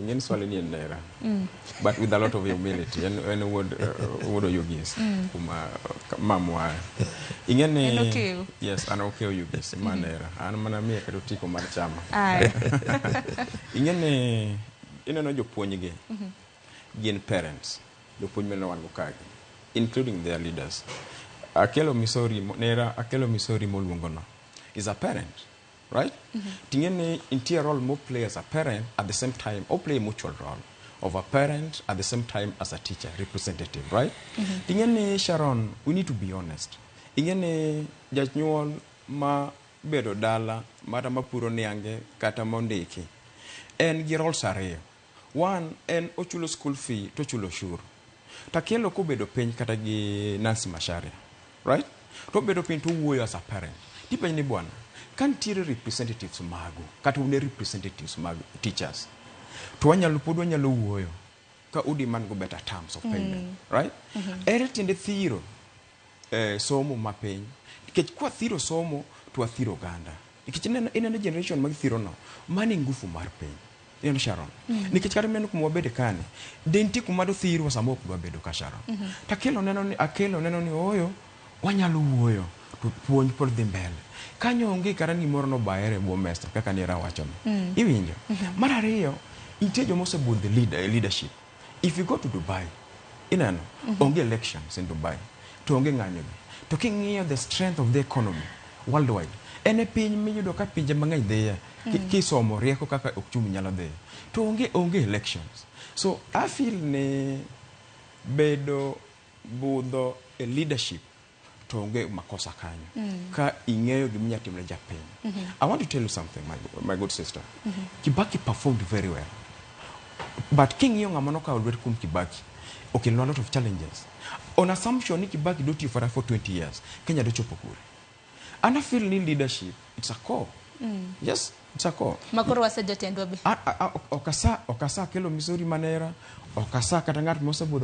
ingen swali ni nera. But with a lot of humility and would you guess kuma mamwa ingen yes ana okay you guess manera ana mana mie kedo tiko mar chama ingen ineno jopuonj gi gin parents jopuonj meno wan go kagi including their leaders. Akelo Misori moluongo no is a parent, right? Tingene interior role mo play as a parent at the same time or play a mutual role of a parent at the same time as a teacher representative, right? Tingene Sharon, we need to be honest. Ingene janyuol ma bedo dala mata mapuro niange kata mondiki en gi roles ariyo. One en ochulo school fee to chulo shuru. Takielo ko bedo piny kata gi Nancy Macharia, right? To bedo piny to wuoyo as a parent. Tipeny ni bwana, kan tiere representatives magu kata une representatives mag teachers. To wanyalo wuoyo ka udi man go better terms of payment, right? Ere tiende thiro somo mapiny. Nikech kwa thiro somo to athiro ganda. Nikech inene generation mag thiro no, mani ngufu mar piny. Yen Sharon. Nikech kata meno kuma wabede kane. Denti kuma do thiro samo kudwa bedo ka Sharon. Akelo neno ni oyo wanyalo wuoyo to puonj pod dhi mbele. Kanyo onge kata gimoro no baere bo mesta kaka nera wacho no. Iwinjo. Mar ariyo, nitie jomo osebud the leadership. If you go to Dubai, inano onge elections in Dubai. To onge ng'anyo gi. To king'iyo the strength of the economy worldwide. Ene piny miyudo ka pinje mang'eny dhiye. Kisomo rieko kaka uchumi nyalo dhiye. To onge elections. So I feel ne bedo budho a leadership to onge makosa kanyo. Ka ing'eyo giminya timne japiny. I want to tell you something, my good sister. Kibaki performed very well. But king'iyo ng'ama nokawo lwet kuom Kibaki, okay, a lot of challenges. On assumption ni Kibaki do tiyo for 20 years, Kenya do chopo kure. And I feel ni leadership, it's a core. Yes, it's a core. Makoro wasejatendwa be. Okasa kelo Misori manera, okasa kata ng'at mosebudho